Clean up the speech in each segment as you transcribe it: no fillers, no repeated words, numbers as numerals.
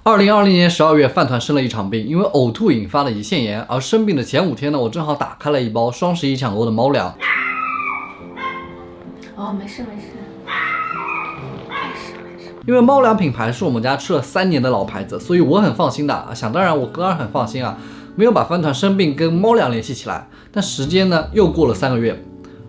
2020年12月，饭团生了一场病，因为呕吐引发了胰腺炎。而生病的前5天呢，我正好打开了一包双11抢购的猫粮。哦，没事。因为猫粮品牌是我们家吃了3年的老牌子，所以我很放心的。想当然，我当然很放心啊，没有把饭团生病跟猫粮联系起来。但时间呢，又过了3个月，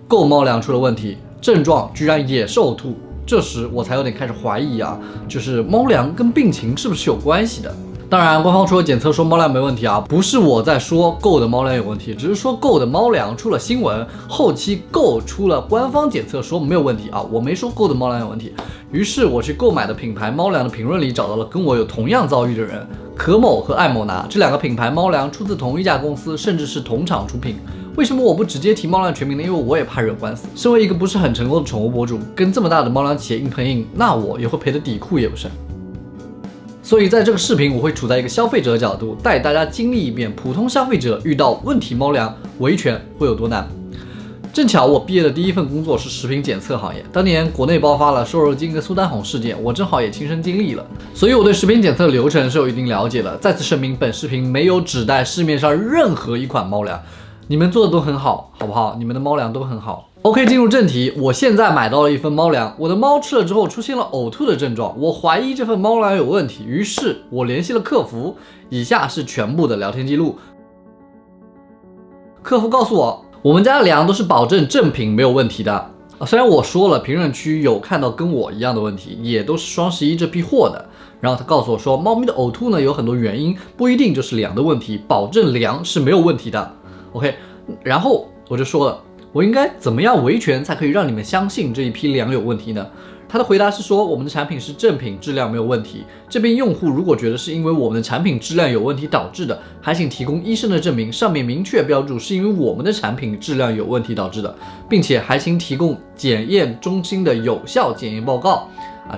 购猫粮出了问题，症状居然也是呕吐。这时我才有点开始怀疑啊，就是猫粮跟病情是不是有关系的？当然，官方除了检测说猫粮没问题啊，不是我在说购的猫粮有问题，只是说购的猫粮出了新闻，后期购出了官方检测说没有问题啊，我没说购的猫粮有问题。于是我去购买的品牌猫粮的评论里找到了跟我有同样遭遇的人，可某和爱某拿这2个品牌猫粮出自同一家公司，甚至是同厂出品。为什么我不直接提猫粮全名呢？因为我也怕惹官司。身为一个不是很成功的宠物博主，跟这么大的猫粮企业硬碰硬，那我也会赔得底裤也不剩。所以在这个视频，我会处在一个消费者的角度，带大家经历一遍普通消费者遇到问题猫粮维权会有多难。正巧我毕业的第一份工作是食品检测行业，当年国内爆发了瘦肉精跟苏丹红事件，我正好也亲身经历了，所以我对食品检测流程是有一定了解的。再次声明，本视频没有指代市面上任何一款猫粮，你们做的都很好，好不好？你们的猫粮都很好。OK， 进入正题，我现在买到了一份猫粮，我的猫吃了之后出现了呕吐的症状，我怀疑这份猫粮有问题，于是我联系了客服，以下是全部的聊天记录。客服告诉我们家的粮都是保证正品没有问题的。虽然我说了评论区有看到跟我一样的问题，也都是双11这批货的，然后他告诉我说，猫咪的呕吐呢有很多原因，不一定就是粮的问题，保证粮是没有问题的。OK， 然后我就说了，我应该怎么样维权才可以让你们相信这一批粮有问题呢？他的回答是说，我们的产品是正品，质量没有问题。这边用户如果觉得是因为我们的产品质量有问题导致的，还请提供医生的证明，上面明确标注是因为我们的产品质量有问题导致的，并且还请提供检验中心的有效检验报告，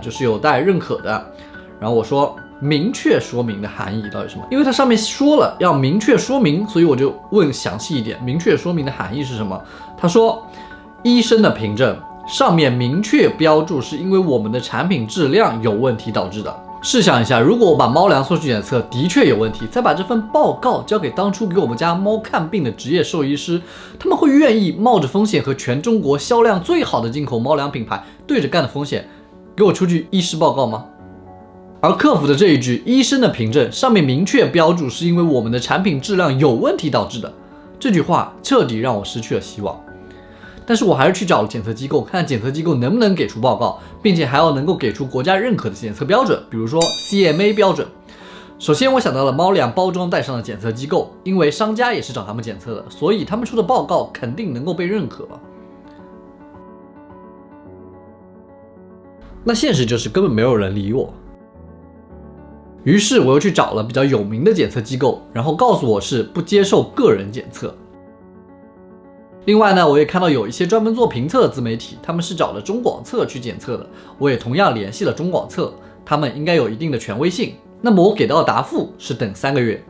这是有待认可的。然后我说，明确说明的含义到底是什么？因为它上面说了要明确说明，所以我就问详细一点，明确说明的含义是什么？他说，医生的凭证上面明确标注是因为我们的产品质量有问题导致的。试想一下，如果我把猫粮送去检测的确有问题，再把这份报告交给当初给我们家猫看病的职业兽医师，他们会愿意冒着风险和全中国销量最好的进口猫粮品牌对着干的风险给我出具医师报告吗？而客服的这一句医生的凭证上面明确标注是因为我们的产品质量有问题导致的，这句话彻底让我失去了希望。但是我还是去找了检测机构，看检测机构能不能给出报告，并且还要能够给出国家认可的检测标准，比如说 CMA 标准。首先我想到了猫粮包装袋上的检测机构，因为商家也是找他们检测的，所以他们出的报告肯定能够被认可。那现实就是根本没有人理我。于是我又去找了比较有名的检测机构，然后告诉我是不接受个人检测。另外呢，我也看到有一些专门做评测的自媒体，他们是找了中广测去检测的，我也同样联系了中广测，他们应该有一定的权威性。那么我给到的答复是等3个月，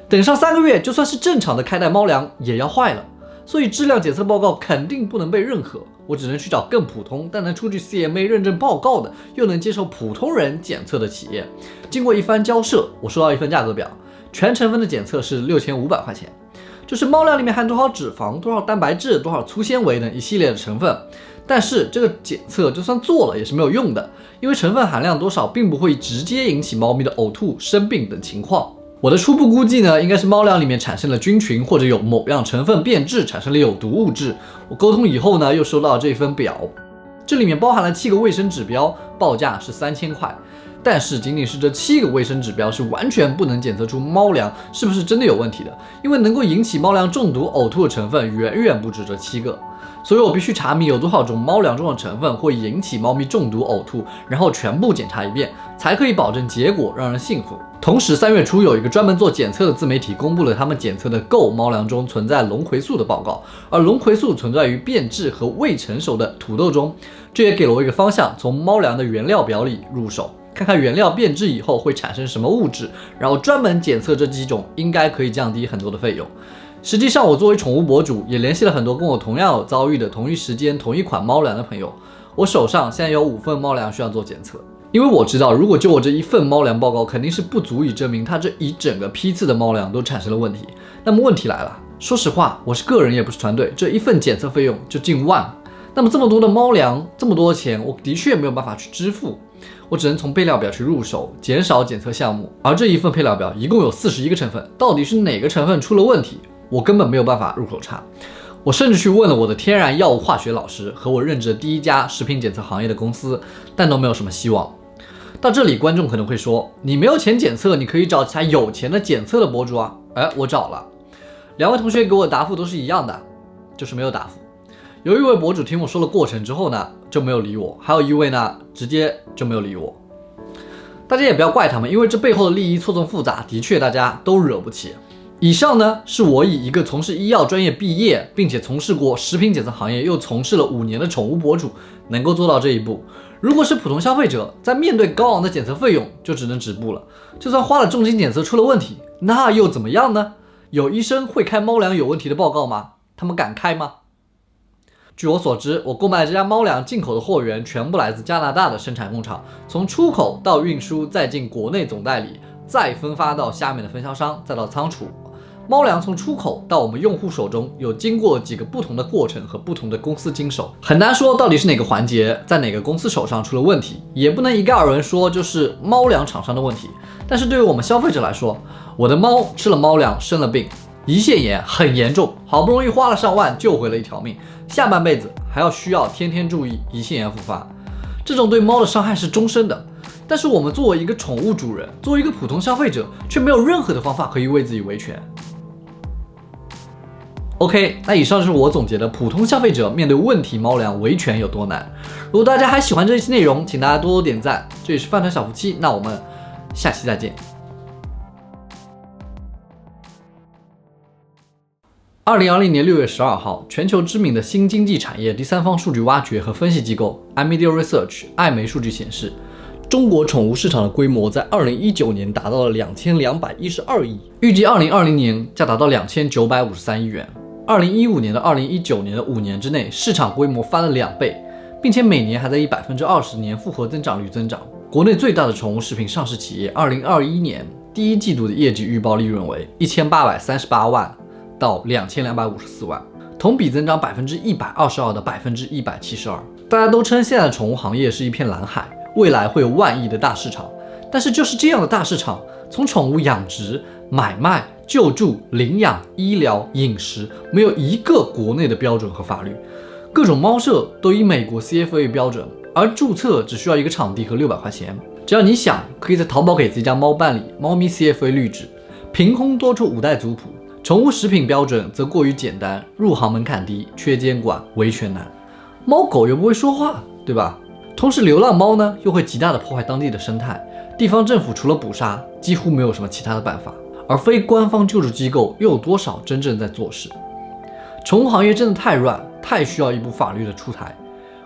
等上3个月，就算是正常的开袋猫粮也要坏了，所以质量检测报告肯定不能被认可，我只能去找更普通但能出具 CMA 认证报告的，又能接受普通人检测的企业。经过一番交涉，我收到一份价格表，全成分的检测是6500块钱，就是猫粮里面含多少脂肪、多少蛋白质、多少粗纤维等一系列的成分。但是这个检测就算做了也是没有用的，因为成分含量多少并不会直接引起猫咪的呕吐、生病等情况。我的初步估计呢，应该是猫粮里面产生了菌群，或者有某样成分变质产生了有毒物质。我沟通以后呢，又收到了这份表，这里面包含了7个卫生指标，报价是3000块。但是仅仅是这7个卫生指标是完全不能检测出猫粮是不是真的有问题的，因为能够引起猫粮中毒呕吐的成分远远不止这7个，所以我必须查明有多少种猫粮中的成分会引起猫咪中毒呕吐，然后全部检查一遍，才可以保证结果让人信服。同时3月初有一个专门做检测的自媒体公布了他们检测的购猫粮中存在龙葵素的报告，而龙葵素存在于变质和未成熟的土豆中，这也给了我一个方向，从猫粮的原料表里入手，看看原料变质以后会产生什么物质，然后专门检测这几种，应该可以降低很多的费用。实际上我作为宠物博主，也联系了很多跟我同样有遭遇的同一时间同一款猫粮的朋友，我手上现在有5份猫粮需要做检测。因为我知道，如果就我这一份猫粮报告，肯定是不足以证明它这一整个批次的猫粮都产生了问题。那么问题来了，说实话，我是个人也不是团队，这一份检测费用就近万，那么这么多的猫粮，这么多钱，我的确没有办法去支付，我只能从配料表去入手，减少检测项目。而这一份配料表一共有41个成分，到底是哪个成分出了问题，我根本没有办法入口查。我甚至去问了我的天然药物化学老师和我任职的第一家食品检测行业的公司，但都没有什么希望。到这里，观众可能会说，你没有钱检测，你可以找其他有钱的检测的博主啊。我找了，2位同学给我的答复都是一样的，就是没有答复。有一位博主听我说了过程之后呢，就没有理我，还有一位呢，直接就没有理我。大家也不要怪他们，因为这背后的利益错综复杂，的确大家都惹不起。以上呢，是我以一个从事医药专业毕业，并且从事过食品检测行业，又从事了5年的宠物博主能够做到这一步。如果是普通消费者，在面对高昂的检测费用，就只能止步了。就算花了重金检测出了问题，那又怎么样呢？有医生会开猫粮有问题的报告吗？他们敢开吗？据我所知，我购买这家猫粮进口的货源全部来自加拿大的生产工厂，从出口到运输，再进国内总代理，再分发到下面的分销商，再到仓储。猫粮从出口到我们用户手中，有经过几个不同的过程和不同的公司经手，很难说到底是哪个环节在哪个公司手上出了问题，也不能一概而论说就是猫粮厂商的问题。但是对于我们消费者来说，我的猫吃了猫粮生了病，胰腺炎很严重，好不容易花了上万救回了一条命，下半辈子还要需要天天注意胰腺炎复发，这种对猫的伤害是终身的。但是我们作为一个宠物主人，作为一个普通消费者，却没有任何的方法可以为自己维权。OK， 那以上就是我总结的普通消费者面对问题猫粮维权有多难。如果大家还喜欢这一期内容，请大家多多点赞。这里是饭团小夫妻，那我们下期再见。2020年6月12号，全球知名的新经济产业第三方数据挖掘和分析机构 iMedia Research 艾媒数据显示，中国宠物市场的规模在2019年达到了2212亿，预计2020年将达到2953亿元。2015年到2019年的5年之内，市场规模翻了2倍，并且每年还在以20%年复合增长率增长。国内最大的宠物食品上市企业2021年第一季度的业绩预报利润为1838万到2254万，同比增长122%到172%。大家都称现在的宠物行业是一片蓝海，未来会有万亿的大市场。但是就是这样的大市场，从宠物养殖、买卖、救助、领养、医疗、饮食，没有一个国内的标准和法律。各种猫舍都以美国 CFA 标准，而注册只需要一个场地和600块钱。只要你想，可以在淘宝给自己家猫办理猫咪 CFA 绿植，凭空多出5代族谱。宠物食品标准则过于简单，入行门槛低，缺监管，维权难。猫狗又不会说话，对吧？同时流浪猫呢，又会极大的破坏当地的生态。地方政府除了捕杀，几乎没有什么其他的办法。而非官方救助机构又有多少真正在做事？宠物行业真的太乱，太需要一部法律的出台。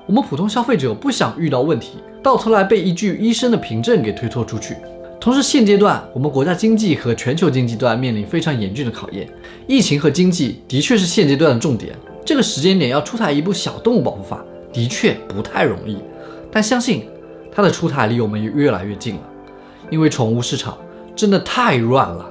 我们普通消费者不想遇到问题，到头来被一句医生的凭证给推脱出去。同时现阶段我们国家经济和全球经济都在面临非常严峻的考验，疫情和经济的确是现阶段的重点。这个时间点要出台一部小动物保护法，的确不太容易，但相信它的出台离我们也越来越近了。因为宠物市场真的太乱了。